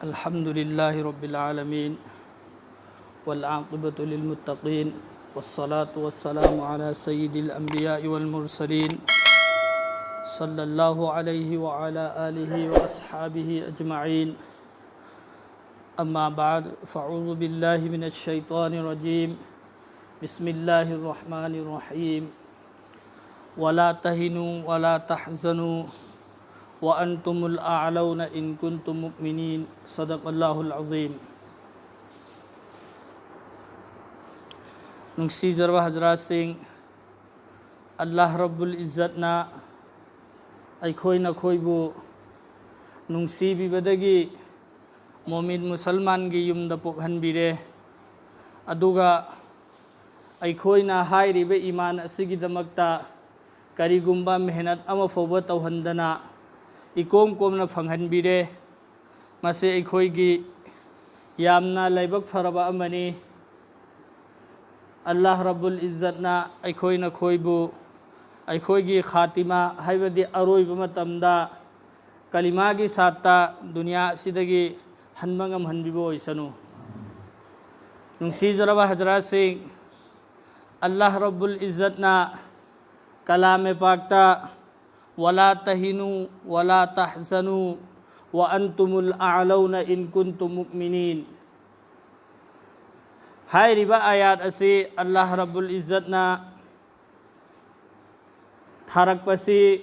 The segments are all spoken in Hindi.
Alhamdulillahi Rabbil Alameen wal aqibatu lil muttaqin wassalatu wassalamu ala sayyidil anbiya'i wal mursalin sallallahu alayhi wa ala alihi wa ashabihi ajma'in amma ba'd fa'udhu billahi minash shaitanir rajim bismillahir rahmanir rahim wala tahinu wala tahzanu wa antumul a'launa in kuntum mu'minin sadaqallahul azim Nungsi Jarwa Hazrat Singh Allah Rabbul Izzat na Aikhoi na khoibu Nungsi bibadagi Mu'min Musalman gi yumda pokhanbire Aduga Aikhoi na hairibe iman asigi damakta Karigumba mehnat ama fawba tawhandana Ikom komna fanghanbire mase aikhoigi yamna laibak faraba amani Allah Rabbul Izzat na aikhoina khoibu aikhoigi khatima haibadi aroiba matamda kalimagi satta dunya sidagi hanmangam hanbibo isanu nungsi jaraba Hazrat Singh Allah Rabbul Izzat na kalame pakta wala tahinu wala tahzanu wa antumul a'launa in kuntum mu'minin Hai riba ayat asi Allah Rabbul Izzat na tharak pasi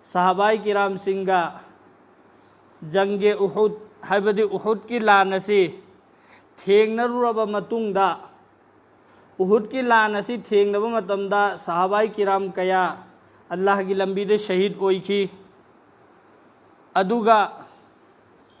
Sahaba kiram singa jange Uhud haibadi Uhudki lanasi thengnaruraba matungda Uhudki lanasi thengnaba matamda sahabai kiram kaya Allahgi lambide shahid oiki aduga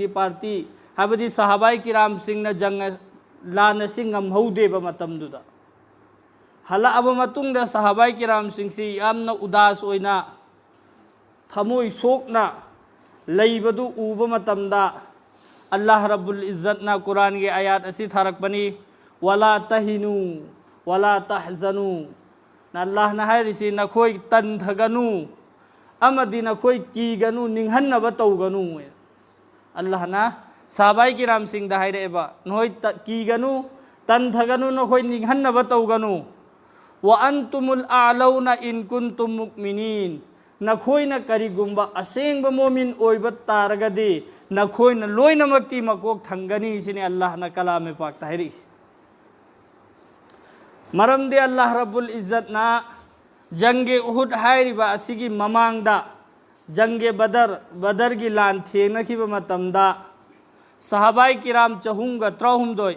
gi parti habadi sahabai kiram singna jang lanasi ngamhaudeba matamduda hala aba matungda sahabai kiram singsi yamna udas oina thamoi sokna leibadu uba matamda Allah Rabbul Izzat na Quran ge ayat asi tharak bani wala tahinu wala tahzanu na Allah na hairisi na khoi tan thaganu amadi na khoi kiganu ninghannaba tawganu Allah na sahabai kiram sing da haire ba noi kiganu tan thaganu na khoi ninghannaba tawganu wa antumul a'launa in kuntum mu'minin na khoi na karigumba asengba mu'min oiba taragadi Nakhoi na loy na makti makok thangani sini Allah na kalame pak tahiris maram de Allah Rabbul Izzat na jange Uhud hairiba asigi mamangda jange badar gi lan thengnakhiba matamda sahabai kiram chahumga trahumdoi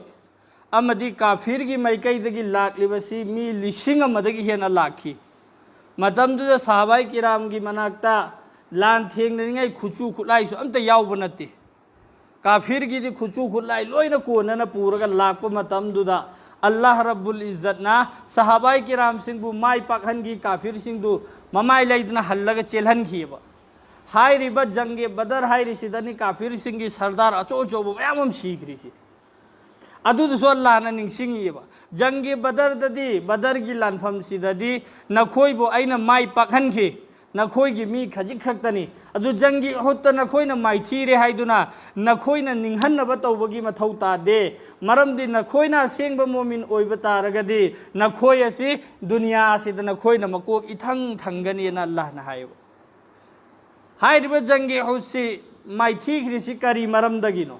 amadi kafir gi maikai dagi laklibasi mi lising amadagi hena lakhi matamdu sahabai kiram gi manakta lan thengnai khuchu khulai su amta yawba natti kafir gi di khuchu khulai loina kona na puraga lakpa matamduda Allah Rabbul Izzat na sahabai kiram singbu mai pakhan gi kafir singdu mamai laidna hallaga chelhan khiba hai riba jange badar hai risidani kafir singi sardar acho chobu mayamam sikhri si adu so Allah na ningsingi ba jange badar dadi badar gi lanfam sidadi nakhoi bo aina mai pakhan khi Nakhoi gi mi khajik khaktani adu jangi hotta nakhoi na maithire haiduna nakhoi na ninghannaba tawbagi mathau ta de maramdi nakhoi na sengba mu'min oiba taragadi nakhoi asi dunya asida nakhoi na makok ithang thangani na Allah na hayo hairiba jangi hosi maithi khrisi kari maramdagi no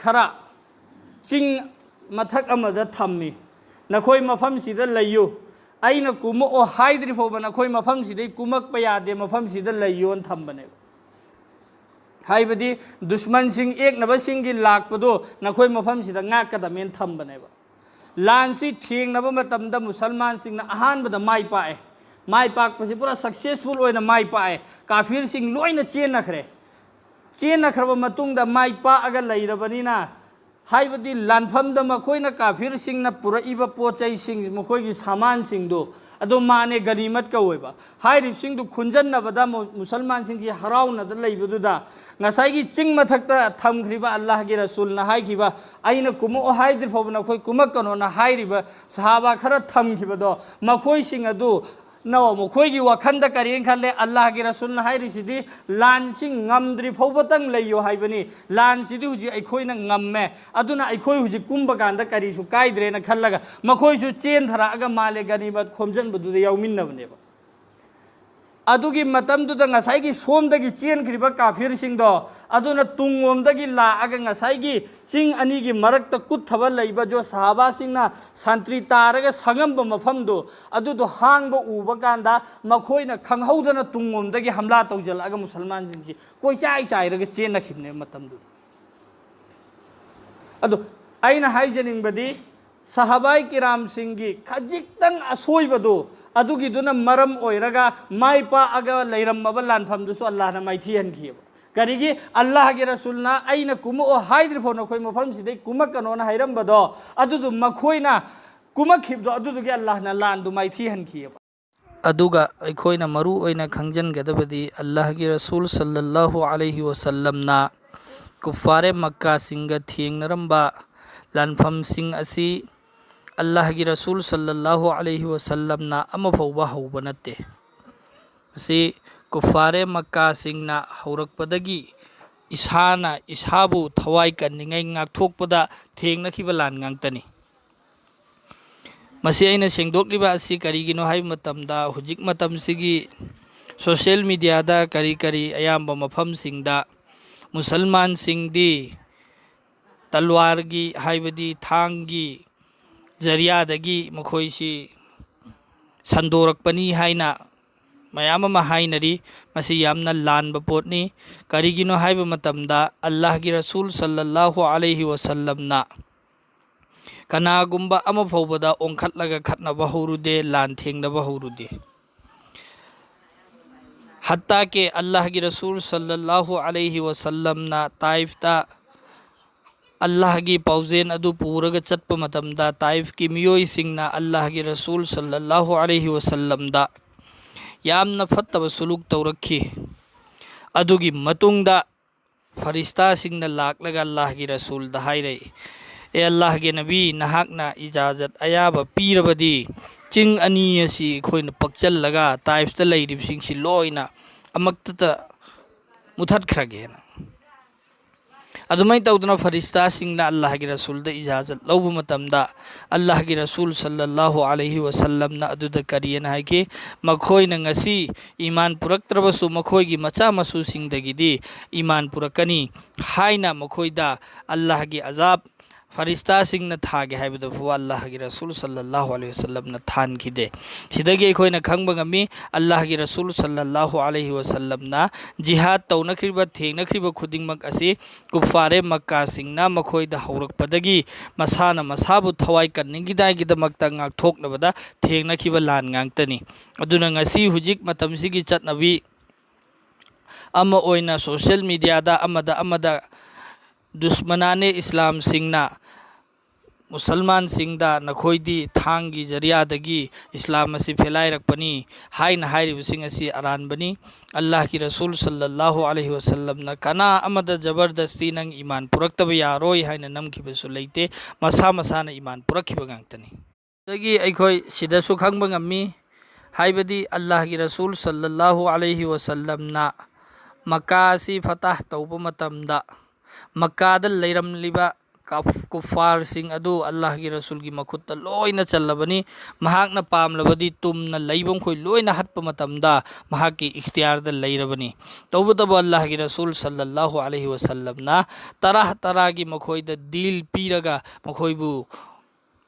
khara ching mathak amada thammi Nakhoi mafam sida layo aina kumo o haidri foba nakhoi mafam sida kumak payade mafam sida layo an thambane haibadi dushman sing ek naba singi lakpado nakhoi mafam sida ngakadamen thambane ba lansi thengnaba matamda musalman sing na ahan bada mai pae mai pak pasi pura successful oina mai pae kafir sing loina chen nakhre matungda mai pa aga lairabani na haibadi lanfam da makhoi na kafir sing na pura iba pochai sing makhoi gi saman sing do अदो माने गनीमत का ओइबा हाइरिबसिंग दु खुंजन्नबदा मुसलमान सिंगसी हराउनदा लैबदुदा ngasai ching mathakta thamkhriba Allah gi Rasul na haikiba aina kumu haidri phobna khoi kumak kano na hairiba sahaba khara thamkhiba do makhoi sing adu no makhoi gi wakhanda karin khalle Allah gi Rasul na hairi sidi lan sing ngamdri phobatang leyo haibani lan sidi huji aikhoi na ngamme aduna aikhoi huji kumba kanda kari su kaidre na khallaga makhoi su chen thara aga male ganibat khomjan budu yauminnabne ba अदुगी मतम दुदा ngसाई सोमदगी चेन खरिबा काफिर सिंगदो अदुना तुंगोमदगी लाआगा ngसाई चिंग अनिगी मरक्ता कुथबा लैबा जो सहाबा सिंगना शांति तारगा संगमबा मफमदो अदुदो हांगबा उबा कांदा मखोइना खंगहौदना तुंगोमदगी हमला तौजलआगा मुसलमान सिंगसी कोई चाइ चाइरगा चेनखिबने मतमदु अदु आइना हाइजनिंगबदी सहाबाई किराम सिंगी खजिक्तंग असोइबदो अदुगी दुना मरम ओइरगा माइपा अगा लैरमबा लानफमदुसु अल्लाह ना माइथि हनखियब करिगी अल्लाह के रसूलना आइना कुम ओ हाइद्र फोन खोइ मफम सिदे कुमक कनोना हाइरमबदो अदुदु मखोइना कुमक खिबदो अदुदुगी अल्लाह ना लानदु माइथि हनखियब अदुगा अखोइना मरु ओइना खंजन गदबदी अल्लाह के रसूल सल्लल्लाहु अलैहि वसल्लम ना कुफारे मक्का सिंग थियंगनरमबा लानफम सिंग असि अल्लाह की रसूल सल्लल्लाहु अलैहि वसल्लम ना अमफौबा हौबा नत्ते मसी कुफारे मक्का सिंगना हौरकपदगी इसाना इसाबु थवाई कन्निंगै ngaktokpada thengnakiba lan ngangtani मसी अइना सेंगदोकलिबा असि करिगिनो हाइ मतमदा हुजिक मतम सिगी सोशल मीडिया दा करी करी अयाम्बा मफम सिंगदा मुसलमान सिंगदी तलवारगी हाइबदी थांगी जरियादगी मखोइसी संदोरकपनी हाइना मयाम अमा हाइनरी मसी यामना लानबा पोटनी करिगिनो हाइबा मतमदा अल्लाह की रसूल सल्लल्लाहु अलैहि वसल्लम ना कनागुम्बा अमा फौबदा ओंखटलगा खटनबा हौरुदे लान थेंगनबा हौरुदे हत्ता के अल्लाह की रसूल सल्लल्लाहु अलैहि वसल्लम ना ताइफता अल्लाहगी पाउजेन अदु पूरग चटप मतमदा ताइफ की मियोई सिंगना अल्लाहगी रसूल सल्लल्लाहु अलैहि वसल्लम दा यामना फत्तब सुलूक तौरखी अदुगी मतुंगदा फरिश्ता सिंगना लाकलगा अल्लाहगी रसूल दा हाइरे ए अल्लाहगे नबी नहाकना इजाजत अयाबा पीरबदी चिंग अनि असि खोइन पक्चललगा ताइफता लैरिब सिंगसि लोइना अमक्तता मुथतखरगेना अदुमै तौदना फरिश्ता सिंगना अल्लाह की रसूल दा इजाजत लौबा मतमदा अल्लाह की रसूल सल्लल्लाहु अलैहि वसल्लम ना अदुदा करियन हाइके मखोइना ngasi ईमान पुरक्त्रबसु मखोइगी मचा मसु सिंगदगिदी ईमान पुरकनी हाइना मखोइदा अल्लाह की अजाब फरिश्ता सिंगना थागे हाइबदो फुवा अल्लाह की रसूल सल्लल्लाहु अलैहि वसल्लम ना थान खिदे सिदगे खोइना खंगबगमी अल्लाह की रसूल सल्लल्लाहु अलैहि वसल्लम ना जिहाद तौनखरिबा थेंगनखरिबा खुदिंगमक असि कुफारे मक्का सिंगना मखोइदा हौरकपदगी मसाना मसाबु थवाई कन्निंगिदागिदमक्ता ngaktoknabada थेंगनखिबा लान ngangtani अदुना ngasi हुजिक मतमसिगी चटनबी अमा ओइना सोशल मीडिया दा अमदा दुश्मनाने इस्लाम सिंगना मुसलमान सिंगदा नखोइदी थांगी जरियादगी इस्लाम असि फेलाइरकपनी हाइना हाइरिबसिंग असि अरानबनी अल्लाह की रसूल सल्लल्लाहु अलैहि वसल्लम ना कना अमदा जबरदस्ती नंग ईमान पुरक्तब यारोय हाइना नमखिबसु लैते मसा मसाना ईमान पुरखिबा गांगतनी दगी अखोय सिदसु खंगबा ngami हाइबदी अल्लाह की रसूल सल्लल्लाहु अलैहि वसल्लम ना मक्का असि फतह तौबा मतमदा मक्का दा लैरमलिबा कुफार सिंग अदु अल्लाह की रसूल की मखुत लोइना चलबनी महाकना पामलबदी तुमना लैबम खोइ लोइना हटप मतमदा महाकी इख्तियार दा लैरबनी तौबतब अल्लाह की रसूल सल्लल्लाहु अलैहि वसल्लम ना तरह तरह की मखोइ दा दिल पीरगा मखोइबु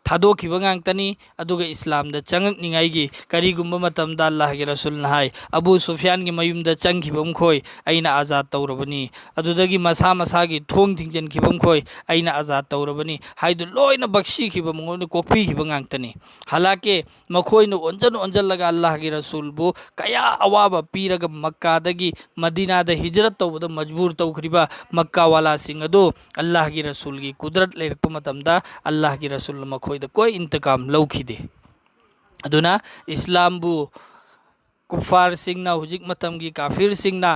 थादोखिबा गांगतनी अदुगा इस्लाम दा चंगकनिंगाइगी करिगुम्बा मतमदा अल्लाह की रसूल नहाय अबू सुफियान की मयुमदा चंगखिबम खोइ अइना आजाद तौरबनी अदुदगी मसा मसागी थोंग थिंजनखिबम खोइ अइना आजाद तौरबनी हाइदु लोइना बख्शिखिबा मंगोन कोक्पीखिबा गांगतनी हालाके मखोइनो ओंजलगा अल्लाह की रसूलबु कया अवाबा पीरगा मक्कादगी मदीनादा हिजरत तौबदा मजबूर तौखरिबा मक्का वाला सिंग अदु अल्लाह की रसूल की कुदरत लेरकपा मतमदा अल्लाह की रसूल मखोइ कोई इंतकाम लौखिदे अदुना इस्लाम बु कुफार सिंगना हुजिक मतम की काफिर सिंगना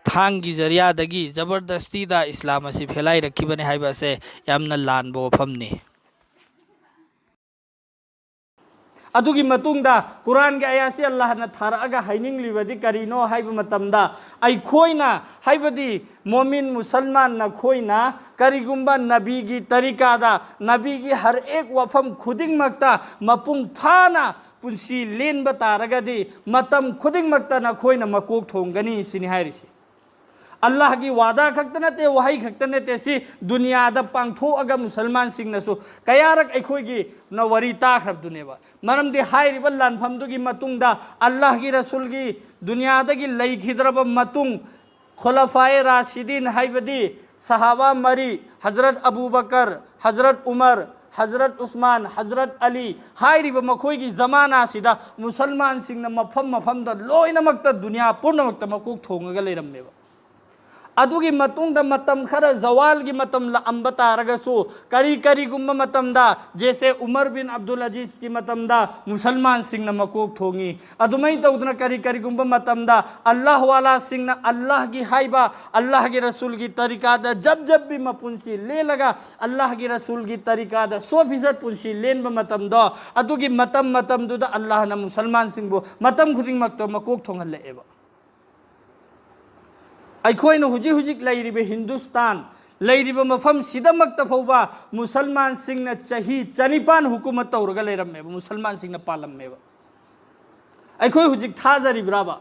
थांग की जरिया दगी जबरदस्ती दा इस्लाम असी फेलाई रखिबने हाइबा से यामना लानबो वफमनी अदुगी मतुंगदा कुरान के आयासी अल्लाह न थारअगा हाइनिंगलिबदि करिनो हाइब मतमदा अइखोइना हाइबदि मोमिन मुसलमान न खोइना करिगुंबा नबी की तरीकादा नबी की हर एक वफम खुदिंग मक्ता मपुंग फाना पुंसी लेन बतारगदि मतम खुदिंग मक्ता न खोइना मकोक थोंगनी सिनि हाइरिसी अल्लाह की वादा खक्त नते वही खक्त नते सी दुनिया द पांगथो अगर मुसलमान सिंह नसु कयारक अखोगी न वरी ताखरब दुनेबा मरम दे हाइरिबा लानफम दुगी मतुंग दा अल्लाह की रसूल की दुनिया दगी लैखिद्रब मतुंग खुलफाए राशिदीन हाइबदी सहाबा मरी हजरत अबू बकर हजरत उमर हजरत उस्मान हजरत अली हाइरिबा मखोगी जमाना सिदा मुसलमान सिंह न मफम मफम द लोइनमक्ता दुनिया पूर्णमक्ता मकोक थोंगगा लेरमेबा अदुगी मतुंग द मतम खरा जवाल की मतम लंब तारगसु करी करी गुम्ब मतम दा जैसे उमर बिन अब्दुल अजीज की मतम दा मुसलमान सिंह न मकोक थोंगी अदुमई तौदना करी करी गुम्ब मतम दा अल्लाह वाला सिंह न अल्लाह की हाइबा अल्लाह के रसूल की तरीका दा जब भी मपुंसी ले लगा अल्लाह की रसूल की तरीका दा 100% पुंसी लेन ब मतम दा अदुगी मतम मतम दुदा अल्लाह न मुसलमान सिंह बो मतम खुदिंग मक्तो मकोक थोंगल लेबा अखोइन हुजिक हुजिक लैरिबे हिंदुस्तान लैरिबे मफम सिदमक्ता फौबा मुसलमान सिंह न चही चनिपान हुकूमत तौरगा लेरमेबा मुसलमान सिंह न पालमेबा अखोइ हुजिक थाजरिब्राबा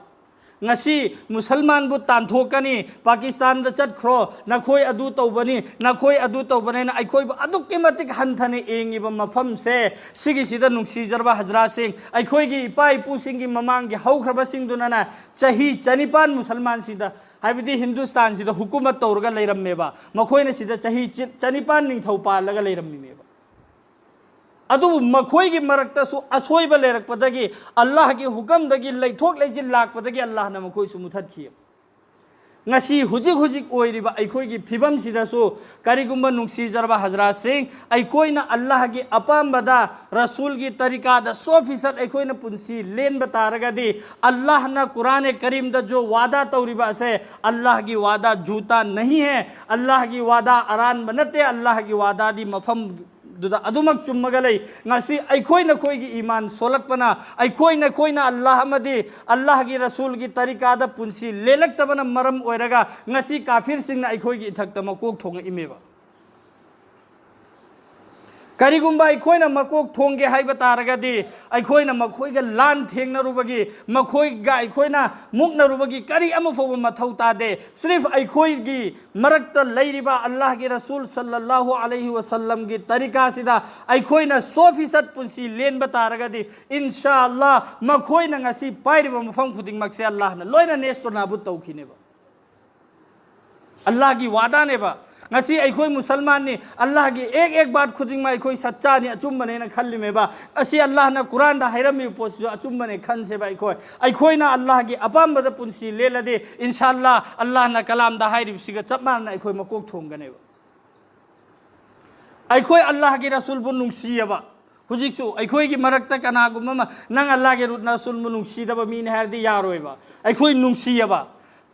ngasi मुसलमान बु तानथोकनी पाकिस्तान द चटख्रो नखोय अदु तौबनी नखोय अदु तौबने न अखोय अदु के मतिक हंथने एंगिबा मफम से सिगी सिदा नुक्सी जरबा हजरा सिंह अखोय की इपा इपु सिंह की ममांग की हौखरबा सिंह दुना चही चनिपान मुसलमान सिदा हाइबदी हिंदुस्तान सिदा हुकूमत तौरगा लेरमेबा मखोयने सिदा चही चनिपान निंथौ पालगा लेरमीमेबा अदु मखोय की मरक्तसु असोयब लेरकपदगी अल्लाह की हुकमदगी लैथोक लैजिन लाकपदगी अल्लाह न मखोय सु मुथतखि ngasi हुजिक हुजिक ओइरिबा अखोय की फिबम सिदासु करिगुंबा नुक्सी जरबा हजरा सिंह अखोयना अल्लाह की अपामबदा रसूल की तरीका दा 100% अखोयना पुंसी लेन बतारगदी अल्लाह न कुरान करीम दा जो वादा तौरिबा से अल्लाह की वादा झूठा नहीं है अल्लाह की वादा अरान बनते अल्लाह की वादा दी मफम दुदा अदुमक चुम्मगलै ngasi अखोयना खोय की ईमान सोलकपना अखोयना खोयना अल्लाह मदी अल्लाह की रसूल की तरीका दा पुंसी लेलक्तबना मरम ओइरगा ngasi काफिर सिंगना अखोय की इथक्ता मकोक थोंग इमेबा करिगुंबा अखोयना मकोक थोंगे हाइबा तारगदी अखोयना मखोयगा लान थेंगनरुबगी मखोयगा अखोयना मुक्नरुबगी करी अमफोब मथौ तादे सिर्फ अखोयगी मरक्ता लैरिबा अल्लाह के रसूल सल्लल्लाहु अलैहि वसल्लम की तरीका सिदा अखोयना 100% पुंसी लेन बतारगदी इंशाअल्लाह मखोयना ngasi पाइरिबा मफम खुदिंग मक्से अल्लाह न लोइना नेस्तो नाबुत तौखिनेबा अल्लाह की वादा नेबा ngasi अखोय मुसलमान ने अल्लाह की एक बात खुदिंग में अखोय सच्चा ने अचुम्बने न खल्लिमेबा असी अल्लाह न कुरान दा हैरमी पोस जो अचुम्बने खनसेबा अखोय ना अल्लाह की अपामबद पुंसी लेलदे इंशाअल्लाह अल्लाह न कलाम दा हैरिबसिगा चपमान अखोय मकोक थोंगनेबा अखोय अल्लाह की रसूल बु नुंगसियबा हुजिकसु अखोय की मरक्ता कनागुम नंग अल्लाह के रसूल बु नुंगसिदबा मीन हैरदी यारोयबा अखोय नुंगसियबा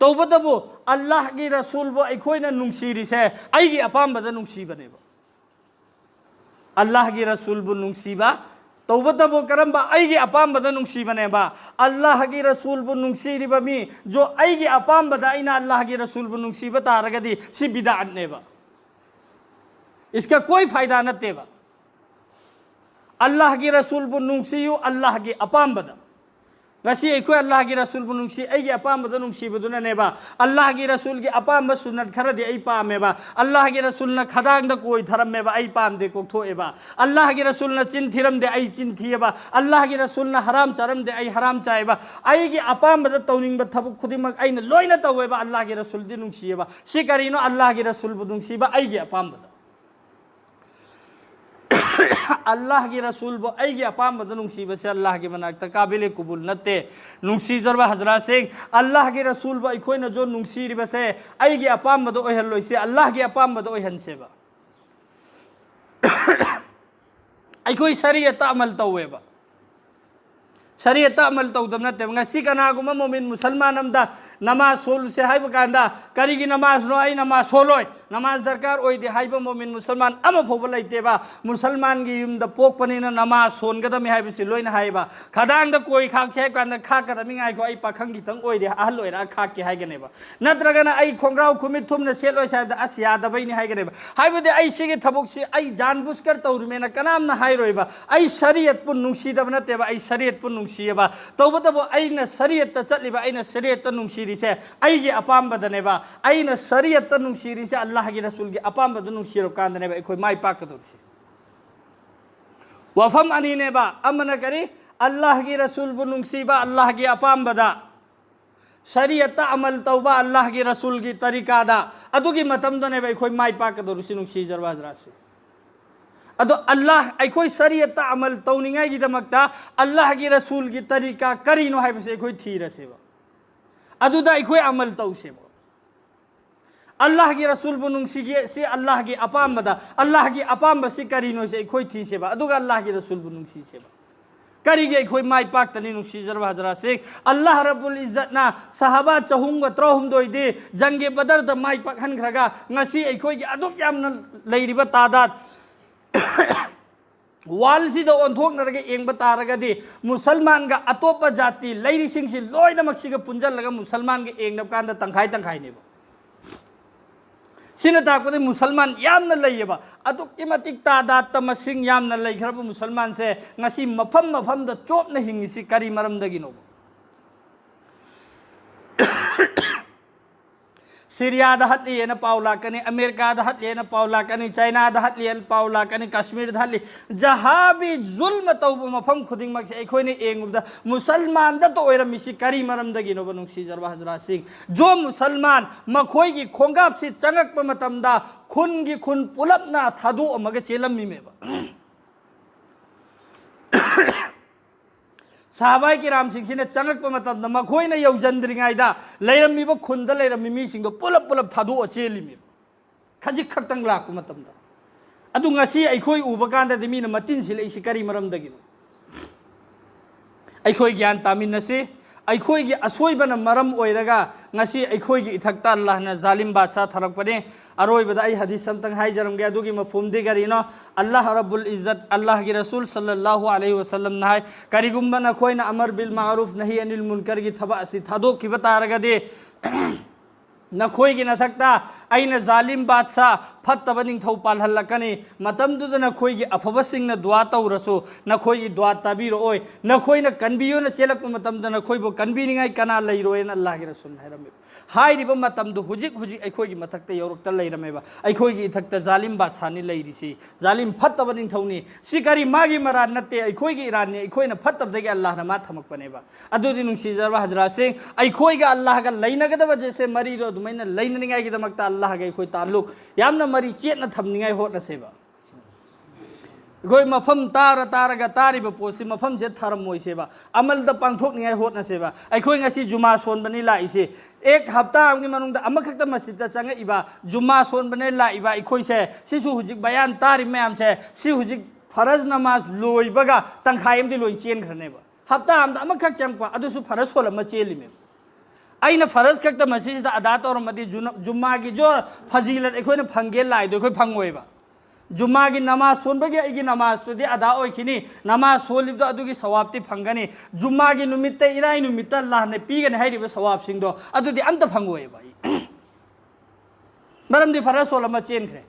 तौबदबो अल्लाह की रसूल बो अखोयना नुंगसिरिसे आइगी अपामबदा नुंगसिबनेबा अल्लाह की रसूल बो नुंगसिबा तौबदबो करंबा आइगी अपामबदा नुंगसिबनेबा अल्लाह की रसूल बो नुंगसिरिबा मी जो आइगी अपामबदा आइना अल्लाह की रसूल बो नुंगसिबा तारगदी सि बिदअतनेबा इसका कोई फायदा नतेबा अल्लाह की रसूल बो नुंगसियु अल्लाह की अपामबदा ngasi अखोय अल्लाह की रसूल बु नुंगसी आइगी अपामबदा नुंगसिबदुना नेबा अल्लाह की रसूल की अपामब सुन्नत खरदि आई पामेबा अल्लाह की रसूल न खदांग द कोई धरमेबा आई पामदे कोक्थोएबा अल्लाह की रसूल न चिन थिरमदे आई चिन थिएबा अल्लाह की रसूल न हराम चरमदे आई हराम चाएबा आइगी अपामबदा तौनिंगबा थबुक खुदिमक आइना लोइना तौवेबा अल्लाह की रसूल दि नुंगसिएबा सि करिनो अल्लाह की रसूल बु नुंगसिबा आइगी अपामबदा अल्लाह की रसूल बो आइगी अपामबदा नुंगसिबा से अल्लाह के मनाक्ता काबिल कबूल नते नुंगसिजरबा हजरा सिंह अल्लाह की रसूल बो अखोयना जो नुंगसिरिबा से आइगी अपामबदा ओइहल्लोइसे अल्लाह की अपामबदा ओइहनसेबा अखोय शरीयत अमल तौवेबा शरीयता अमल तौदम नते ngasi kanaगुमा मोमिन मुसलमान अमदा नमाज सोलुसे हाइब कांदा करिगी नमाज नो आई नमाज सोलोय नमाज दरकार ओइदे हाइब मोमिन मुसलमान अमा फोब लैतेबा मुसलमान गी युमदा पोकपनिना नमाज सोनगदमी हाइबसि लोइना हाइबा खदांगदा कोई खाकसे कांदा खाकरमी गाय को आई पाखंगी तंग ओइदे आहल ओइरा खाकके हाइगनेबा नत्रगना आई खोंग्राव खुमित थुमना सेलोय साइबदा अस्या दबैनि हाइगनेबा हाइबदे आई सिगे थबुकसि आई जानबुस्कर तौरुमेना कनामना हाइरोइबा आई शरीयत पुन नुंसीदब नतेबा आई शरीयत पुन नुंसीयबा तौबदबो आइना शरीयत चटलिबा आइना शरीयत नुंसीरिसे आइगे अपामबदनेबा आइना शरीयत नुंसीरिसे अल्लाह की रसूल की अपामबद नुंसीरो कांदनेबा एखोय माइ पाकदोरसे वफम अनीनेबा अमना करी अल्लाह की रसूल बु नुंसीबा अल्लाह की अपामबदा शरीयत अमल तौबा अल्लाह की रसूल की तरीकादा अदुगी मतमदनेबा एखोय माइ पाकदोरसे नुंसी जरवाजरासे अदो अल्लाह अखोई शरीयत अमल तौनिंगाई की दमकता अल्लाह की रसूल की तरीका करीनो हाइबसे अखोई थीरसेबा अदुदा अखोई अमल तौसेबा अल्लाह की रसूल बुनुंगसी से अल्लाह की अपामबदा अल्लाह की अपामबसी करीनो से अखोई थीसेबा अदुगा अल्लाह की रसूल बुनुंगसी सेबा करीगे अखोई माइ पाक्तनी नुंसी जरवा हजरा से अल्लाह रब्बुल इज्जत ना सहाबा चहुंग त्रहुम दोइदे जंगे बदर द माइ पाखनखरगा ngasi अखोई की अदुक यामना लैरिबा तादात वालसी दो ओंथोकनरगे एंगबा तारगदि मुसलमान का अतोप जाति लैरिसिंगसि लोइनमक्सिगा पुंजलगा मुसलमान के एंगनब कांदा तंखाय तंखायनेबा सिना ताकपदे मुसलमान यामना लैयबा अदुक्कि मतिक तादात मसिंग यामना लैखरबा मुसलमान से ngasi मफम मफम द चोपना हिंगिसि करी मरमदगिनो सीरिया हत्लीन पाउला कनी अमेरिका हत्लीन पाउला कनी चाइना हत्लीन पाउला कनी कश्मीर हत्ली जहाँ भी जुल्म तौब मफम खुदिंग मक्से अखोइने एंगुबदा मुसलमान द तो ओइरमिसि करी मरमदगिनो बनुंसी जरवा हजरा सिंह जो मुसलमान मखोइगी खोंगापसि चंगकपा मतमदा खुनगी खुन पुलपना थादो अमगे चेलम्मीमेबा साहबाई की राम सिंह ने चंगक मतलब मखोइना यौजंद्रिङाइदा लैरम्मीबा खुनदा लैरम्मी मिसिंगदो पुलप पुलप थादो चेलिमी खजिक खक्तंग लाकपा मतमदा अदु ngasi अखोई उबा कांददि मीना मतिन सिलैसि करी मरमदगिनो अखोई ज्ञान तामिनसे अखोई की असोइबना मरम ओइरगा ngasi अखोई की इथक्ता अल्लाह ना जालिम बादशाह थरकपने अरोइबदा आई हदीस समतंग हाइजरमगे अदुगी मफहुमदि करिनो अल्लाह रब्बुल इज्जत अल्लाह की रसूल सल्लल्लाहु अलैहि वसल्लम ना करिगुम्बा नखोइना अमर बिल मारूफ नही अनिल मुनकर की थबा असि थादोखिबा तारगदि नखोई की नथक्ता आइना जालिम बादशाह फत्तब निंथौ पालहल्लकनी मतमदुदा नखोई की अफबसिंगना दुआ तौरसो नखोई की दुआ ताबिरोय नखोइना कनबियोना चेलकपा मतमदा नखोइबो कनबिनिंगाई कना लैरोयना अल्लाह की रसूल हाइरमे हाइरिबा मतमदु हुजिक हुजिक अखोई की मथक्ता यौरक्ता लैरमेबा अखोई की इथक्ता जालिम बादशाहनी लैरिसि जालिम फत्तब निंथौनी सिकरी मागी मरा नते अखोई की इरानी अखोइना फत्तबदगी अल्लाह ना मा थमकपनेबा अदुदि नुंसी जरवा हजरा सिंह अखोई का अल्लाह का लैनगदबा जैसे मरीरो दुमैना लैननिंगाई की दमकता अल्लाह का अखोई ताल्लुक यामना मरी चेतना थमनिंगाई होटनसेबा अखोई मफम तारा तारगा तारिबा पोसि मफम से थरमोइसेबा अमल द पांथोकनिंगाई होटनसेबा अखोई ngasi जुमा सोनबनी लाइसे एक हफ्ता आमगी मनुंग अमखक्ता मस्जिद चंगइबा जुम्मा सोनबने लाइबा अखोई से सिसु हुजिक बयान तारि मैम से सि हुजिक फरज नमाज लोइबगा तंखायमदि लोइ चेनखरनेबा हफ्ता आमदा अमखक चंगपा अदुसु फरज सोलम चेलिमे आइना फरज खक्ता मस्जिद अदा तौरमदि जुम्मा की जो फजीलत अखोइना फंगे लाइदो अखोइ फंगोइबा जुम्मा की नमाज सोनबगे आइगी नमाज तुदि अदा ओइखिनी नमाज सोलिबदो अदुगी सवाबति फंगनी जुम्मा की नुमित्ते इराई नुमित्ता अल्लाह ने पीगने हाइरिबा सवाब सिंगदो अदुदि अंत फंगोइबा मरमदि फरज सोलम चेनखरे